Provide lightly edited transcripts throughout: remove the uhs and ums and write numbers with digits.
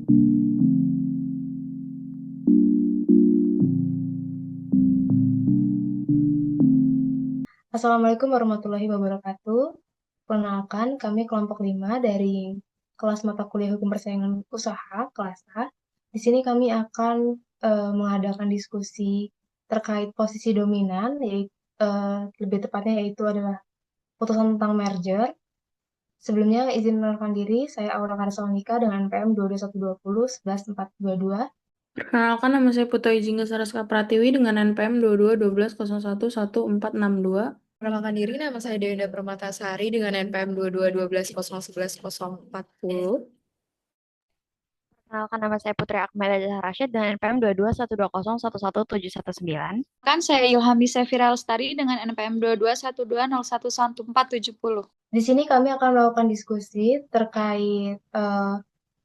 Assalamualaikum warahmatullahi wabarakatuh. Perkenalkan, kami kelompok 5 dari kelas mata kuliah Hukum Persaingan Usaha, kelas A. Di sini kami akan mengadakan diskusi terkait posisi dominan, yaitu, lebih tepatnya yaitu adalah putusan tentang merger. Sebelumnya, izin mengenalkan diri, saya Aura Karsonika dengan NPM 22120 11422. Perkenalkan, nama saya Putu Ijing Saraska Pratiwi dengan NPM 2212011462. Perkenalkan diri, nama saya Dewi Permatasari dengan NPM 2212011140. Perkenalkan, nama saya Putri Akmela Rasyid dengan NPM 2212011119. Kan saya Ilhami Sefira Lestari dengan NPM 2212011470. Di sini kami akan melakukan diskusi terkait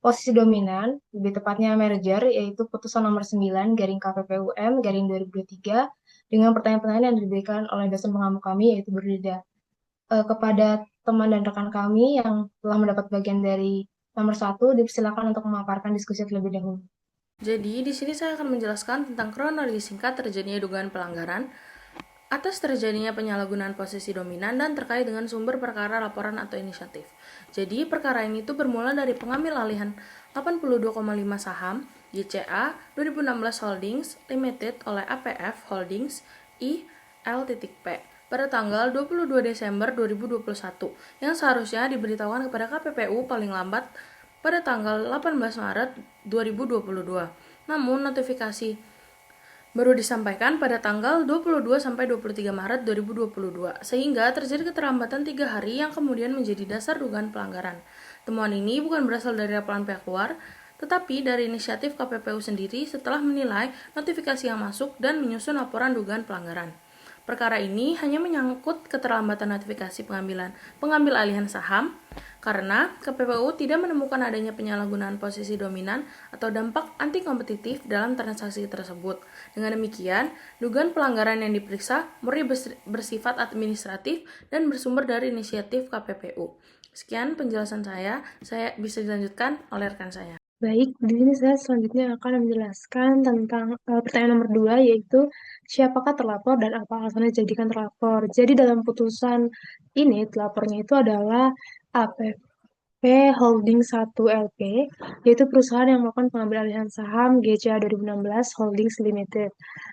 posisi dominan, lebih tepatnya merger, yaitu putusan nomor 9 garing KPPUM garing 2023 dengan pertanyaan-pertanyaan yang diberikan oleh dosen pengampu kami, yaitu berbeda. Kepada teman dan rekan kami yang telah mendapat bagian dari nomor 1, dipersilakan untuk memaparkan diskusi terlebih dahulu. Jadi, di sini saya akan menjelaskan tentang kronologi singkat terjadinya dugaan pelanggaran atas terjadinya penyalahgunaan posisi dominan dan terkait dengan sumber perkara laporan atau inisiatif. Jadi, perkara ini itu bermula dari pengambil alihan 82,5 saham GCA 2016 Holdings Limited oleh APF Holdings I L.P pada tanggal 22 Desember 2021 yang seharusnya diberitahukan kepada KPPU paling lambat pada tanggal 18 Maret 2022. Namun, notifikasi baru disampaikan pada tanggal 22 sampai 23 Maret 2022, sehingga terjadi keterlambatan 3 hari yang kemudian menjadi dasar dugaan pelanggaran. Temuan ini bukan berasal dari laporan pihak luar, tetapi dari inisiatif KPPU sendiri setelah menilai notifikasi yang masuk dan menyusun laporan dugaan pelanggaran. Perkara ini hanya menyangkut keterlambatan notifikasi pengambil alihan saham, karena KPPU tidak menemukan adanya penyalahgunaan posisi dominan atau dampak anti-kompetitif dalam transaksi tersebut. Dengan demikian, dugaan pelanggaran yang diperiksa murni bersifat administratif dan bersumber dari inisiatif KPPU. Sekian penjelasan saya bisa dilanjutkan oleh rekan saya. Baik, di sini saya selanjutnya akan menjelaskan tentang pertanyaan nomor 2, yaitu siapakah terlapor dan apa alasannya dijadikan terlapor. Jadi dalam putusan ini, telapornya itu adalah APP Holding 1 LP, yaitu perusahaan yang melakukan pengambil alihan saham GCA 2016 Holdings Limited.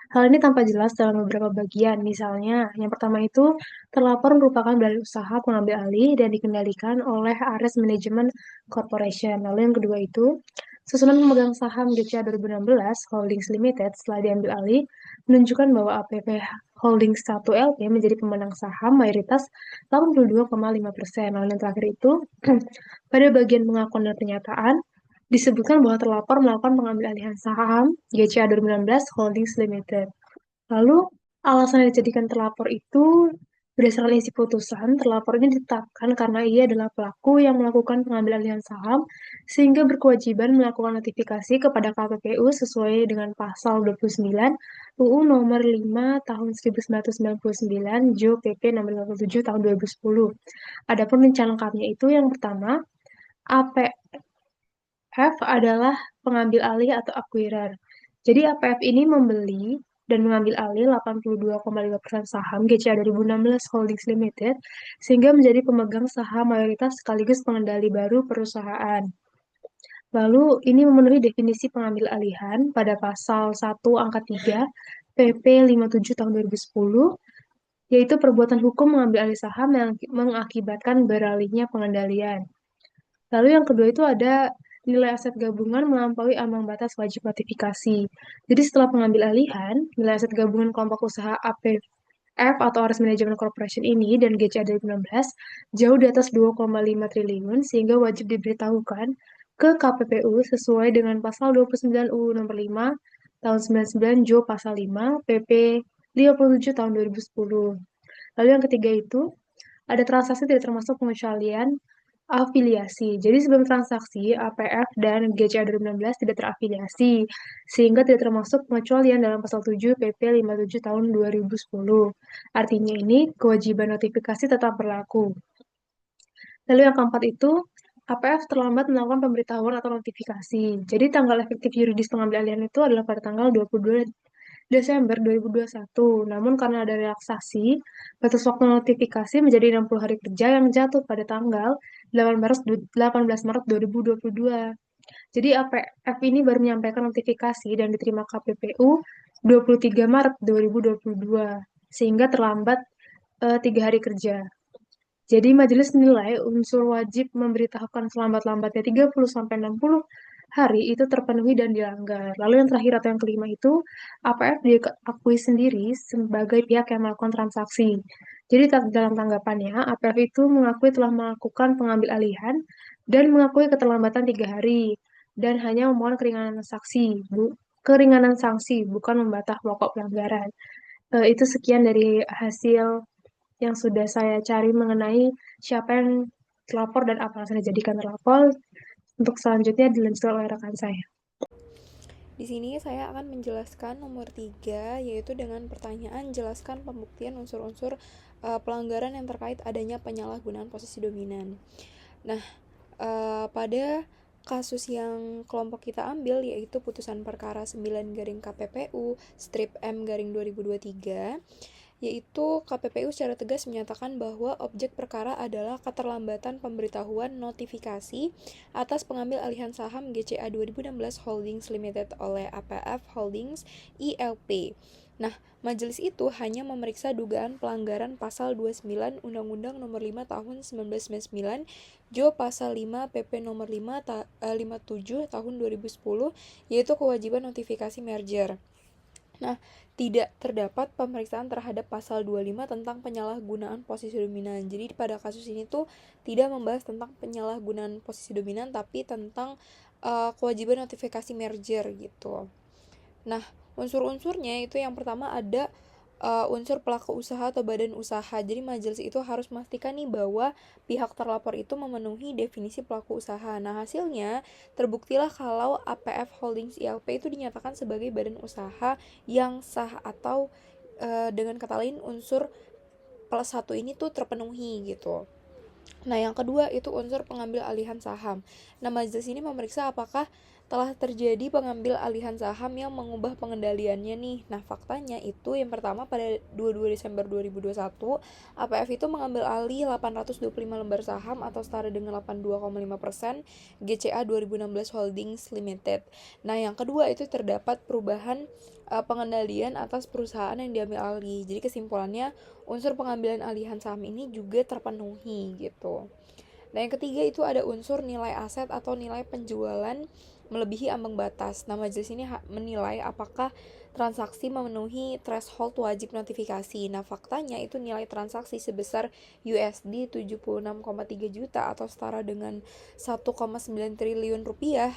Hal ini tampak jelas dalam beberapa bagian, misalnya yang pertama itu terlapor merupakan badan usaha pengambil alih dan dikendalikan oleh Ares Management Corporation. Lalu yang kedua itu susunan pemegang saham GCA 2016 Holdings Limited setelah diambil alih menunjukkan bahwa APP Holdings 1 LP menjadi pemenang saham mayoritas 82,5%. Lalu yang terakhir itu pada bagian pengakuan dan pernyataan disebutkan bahwa terlapor melakukan pengambil alihan saham GCA 2016 Holdings Limited. Lalu alasan yang dijadikan terlapor itu berdasarkan isi putusan, terlapor ini ditetapkan karena ia adalah pelaku yang melakukan pengambil alihan saham sehingga berkewajiban melakukan notifikasi kepada KPPU sesuai dengan pasal 29 UU nomor 5 tahun 1999 JO PP nomor 57 tahun 2010. Adapun rencana lengkapnya itu yang pertama, APF adalah pengambil alih atau acquirer. Jadi APF ini membeli dan mengambil alih 82,5% saham GCA 2016 Holdings Limited sehingga menjadi pemegang saham mayoritas sekaligus pengendali baru perusahaan. Lalu ini memenuhi definisi pengambil alihan pada pasal 1 angka 3 PP 57 tahun 2010, yaitu perbuatan hukum mengambil alih saham yang mengakibatkan beralihnya pengendalian. Lalu yang kedua itu ada nilai aset gabungan melampaui ambang batas wajib notifikasi. Jadi setelah pengambil alihan, nilai aset gabungan kelompok usaha APF atau Ares Management Corporation ini dan GCA 2016 jauh di atas 2,5 triliun sehingga wajib diberitahukan ke KPPU sesuai dengan pasal 29 UU nomor 5 tahun 99 JO pasal 5 PP 57 tahun 2010. Lalu yang ketiga itu ada transaksi tidak termasuk pengecualian afiliasi. Jadi sebelum transaksi, APF dan GCA 2016 tidak terafiliasi, sehingga tidak termasuk pengecualian dalam pasal 7 PP 57 tahun 2010. Artinya ini kewajiban notifikasi tetap berlaku. Lalu yang keempat itu, APF terlambat melakukan pemberitahuan atau notifikasi. Jadi tanggal efektif yuridis pengambil alihan itu adalah pada tanggal 22 Desember 2021. Namun karena ada relaksasi, batas waktu notifikasi menjadi 60 hari kerja yang jatuh pada tanggal 18 Maret 2022. Jadi APF ini baru menyampaikan notifikasi dan diterima KPPU 23 Maret 2022, sehingga terlambat 3 hari kerja. Jadi majelis menilai unsur wajib memberitahukan selambat-lambatnya 30-60 hari itu terpenuhi dan dilanggar. Lalu yang terakhir atau yang kelima itu, APF diakui sendiri sebagai pihak yang melakukan transaksi. Jadi dalam tanggapannya, APF itu mengakui telah melakukan pengambil alihan dan mengakui keterlambatan 3 hari dan hanya memohon keringanan sanksi, bukan membantah pokok pelanggaran. Itu sekian dari hasil yang sudah saya cari mengenai siapa yang terlapor dan apa yang saya jadikan terlapor. Untuk selanjutnya dilanjutkan oleh rekan saya. Di sini saya akan menjelaskan nomor 3, yaitu dengan pertanyaan jelaskan pembuktian unsur-unsur pelanggaran yang terkait adanya penyalahgunaan posisi dominan. Nah, pada kasus yang kelompok kita ambil yaitu putusan perkara 9/KPPU strip M/2023, yaitu KPPU secara tegas menyatakan bahwa objek perkara adalah keterlambatan pemberitahuan notifikasi atas pengambil alihan saham GCA 2016 Holdings Limited oleh APF Holdings ILP. Nah, majelis itu hanya memeriksa dugaan pelanggaran pasal 29 Undang-Undang Nomor 5 Tahun 1999, Jo pasal 5 PP Nomor 57 Tahun 2010, yaitu kewajiban notifikasi merger. Nah, tidak terdapat pemeriksaan terhadap pasal 25 tentang penyalahgunaan posisi dominan. Jadi pada kasus ini tuh tidak membahas tentang penyalahgunaan posisi dominan, tapi tentang kewajiban notifikasi merger gitu. Nah, unsur-unsurnya itu yang pertama ada unsur pelaku usaha atau badan usaha. Jadi majelis itu harus memastikan nih bahwa pihak terlapor itu memenuhi definisi pelaku usaha. Nah, hasilnya terbuktilah kalau APF Holdings ILP itu dinyatakan sebagai badan usaha yang sah atau dengan kata lain unsur plus 1 ini tuh terpenuhi gitu. Nah, yang kedua itu unsur pengambil alihan saham. Nah, majelis ini memeriksa apakah telah terjadi pengambil alihan saham yang mengubah pengendaliannya nih. Nah, faktanya itu yang pertama pada 22 Desember 2021, APF itu mengambil alih 825 lembar saham atau setara dengan 82,5% GCA 2016 Holdings Limited. Nah, yang kedua itu terdapat perubahan pengendalian atas perusahaan yang diambil alih. Jadi kesimpulannya unsur pengambilan alihan saham ini juga terpenuhi gitu. Nah, yang ketiga itu ada unsur nilai aset atau nilai penjualan melebihi ambang batas. Nah, majelis ini menilai apakah transaksi memenuhi threshold wajib notifikasi. Nah, faktanya itu nilai transaksi sebesar USD 76,3 juta atau setara dengan 1,9 triliun rupiah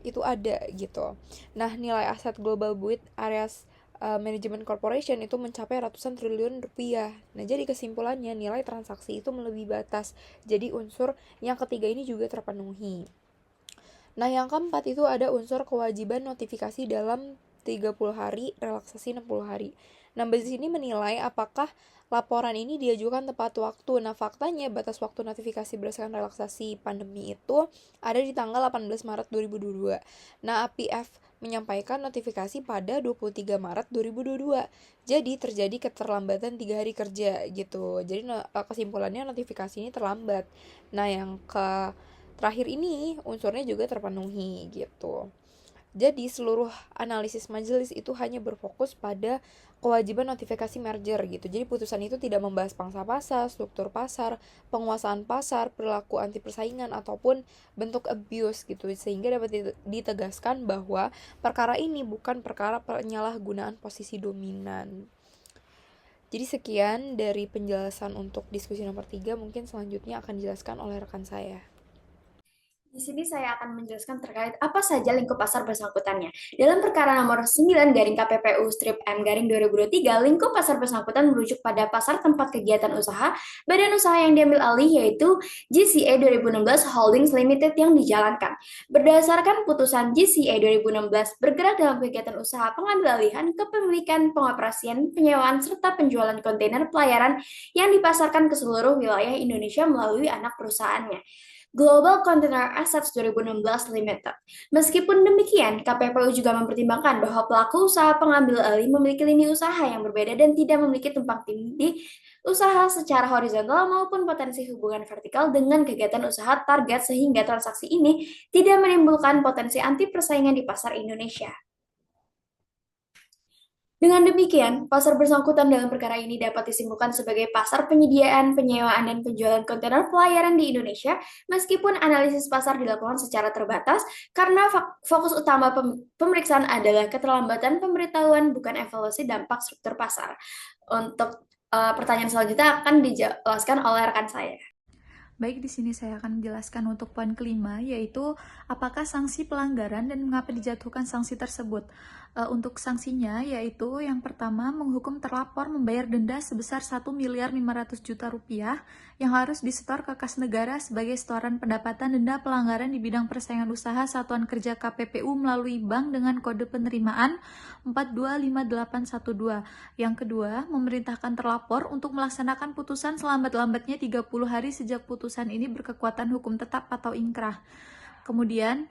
itu ada gitu. Nah, nilai aset Global Build Areas Management Corporation itu mencapai ratusan triliun rupiah. Nah, jadi kesimpulannya nilai transaksi itu melebihi batas. Jadi unsur yang ketiga ini juga terpenuhi. Nah, yang keempat itu ada unsur kewajiban notifikasi dalam 30 hari, relaksasi 60 hari. Nah, majelis ini menilai apakah laporan ini diajukan tepat waktu. Nah, faktanya batas waktu notifikasi berdasarkan relaksasi pandemi itu ada di tanggal 18 Maret 2022. Nah, APF menyampaikan notifikasi pada 23 Maret 2022. Jadi terjadi keterlambatan 3 hari kerja gitu. Jadi kesimpulannya notifikasi ini terlambat. Nah, yang terakhir ini unsurnya juga terpenuhi gitu. Jadi seluruh analisis majelis itu hanya berfokus pada kewajiban notifikasi merger gitu. Jadi putusan itu tidak membahas pangsa pasar, struktur pasar, penguasaan pasar, perilaku anti persaingan ataupun bentuk abuse gitu. Sehingga dapat ditegaskan bahwa perkara ini bukan perkara penyalahgunaan posisi dominan. Jadi sekian dari penjelasan untuk diskusi nomor 3, mungkin selanjutnya akan dijelaskan oleh rekan saya. Di sini saya akan menjelaskan terkait apa saja lingkup pasar bersangkutannya. Dalam perkara nomor 9/KPPU strip M/2023, lingkup pasar bersangkutan merujuk pada pasar tempat kegiatan usaha, badan usaha yang diambil alih yaitu GCA 2016 Holdings Limited yang dijalankan. Berdasarkan putusan GCA 2016 bergerak dalam kegiatan usaha pengambil alihan, kepemilikan, pengoperasian, penyewaan, serta penjualan kontainer pelayaran yang dipasarkan ke seluruh wilayah Indonesia melalui anak perusahaannya. Global Container Assets 2016 Limited. Meskipun demikian, KPPU juga mempertimbangkan bahwa pelaku usaha pengambil alih memiliki lini usaha yang berbeda dan tidak memiliki tumpang tindih usaha secara horizontal maupun potensi hubungan vertikal dengan kegiatan usaha target sehingga transaksi ini tidak menimbulkan potensi anti persaingan di pasar Indonesia. Dengan demikian, pasar bersangkutan dalam perkara ini dapat disimpulkan sebagai pasar penyediaan, penyewaan, dan penjualan kontainer pelayaran di Indonesia, meskipun analisis pasar dilakukan secara terbatas, karena fokus utama pemeriksaan adalah keterlambatan pemberitahuan, bukan evaluasi dampak struktur pasar. Untuk pertanyaan selanjutnya akan dijelaskan oleh rekan saya. Baik, di sini saya akan menjelaskan untuk poin kelima, yaitu apakah sanksi pelanggaran dan mengapa dijatuhkan sanksi tersebut. Untuk sanksinya, yaitu yang pertama, menghukum terlapor membayar denda sebesar 1.500.000.000 rupiah yang harus disetor ke kas negara sebagai setoran pendapatan denda pelanggaran di bidang persaingan usaha Satuan Kerja KPPU melalui bank dengan kode penerimaan 425812. Yang kedua, memerintahkan terlapor untuk melaksanakan putusan selambat-lambatnya 30 hari sejak putusan ini berkekuatan hukum tetap atau ingkrah. Kemudian,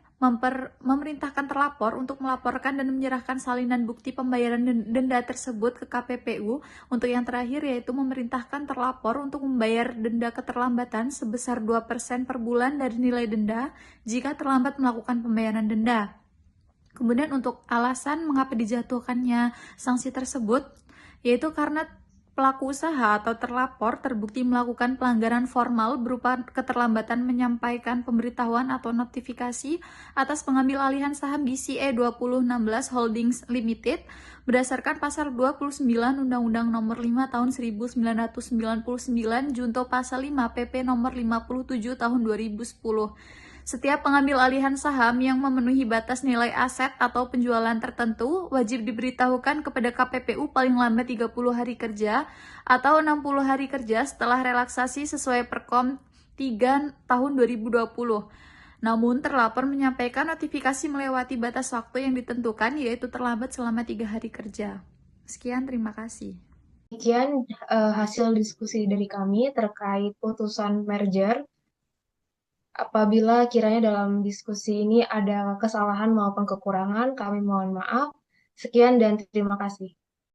memerintahkan terlapor untuk melaporkan dan menyerahkan salinan bukti pembayaran denda tersebut ke KPPU. Untuk yang terakhir, yaitu memerintahkan terlapor untuk membayar denda keterlambatan sebesar 2% per bulan dari nilai denda jika terlambat melakukan pembayaran denda. Kemudian untuk alasan mengapa dijatuhkannya sanksi tersebut, yaitu karena pelaku usaha atau terlapor terbukti melakukan pelanggaran formal berupa keterlambatan menyampaikan pemberitahuan atau notifikasi atas pengambil alihan saham BCE 2016 Holdings Limited berdasarkan pasal 29 Undang-Undang Nomor 5 Tahun 1999 junto pasal 5 PP Nomor 57 Tahun 2010. Setiap pengambil alihan saham yang memenuhi batas nilai aset atau penjualan tertentu wajib diberitahukan kepada KPPU paling lambat 30 hari kerja atau 60 hari kerja setelah relaksasi sesuai Perkom 3 tahun 2020. Namun, terlapor menyampaikan notifikasi melewati batas waktu yang ditentukan, yaitu terlambat selama 3 hari kerja. Sekian, terima kasih. Sekian hasil diskusi dari kami terkait putusan merger. Apabila kiranya dalam diskusi ini ada kesalahan maupun kekurangan, kami mohon maaf. Sekian dan terima kasih.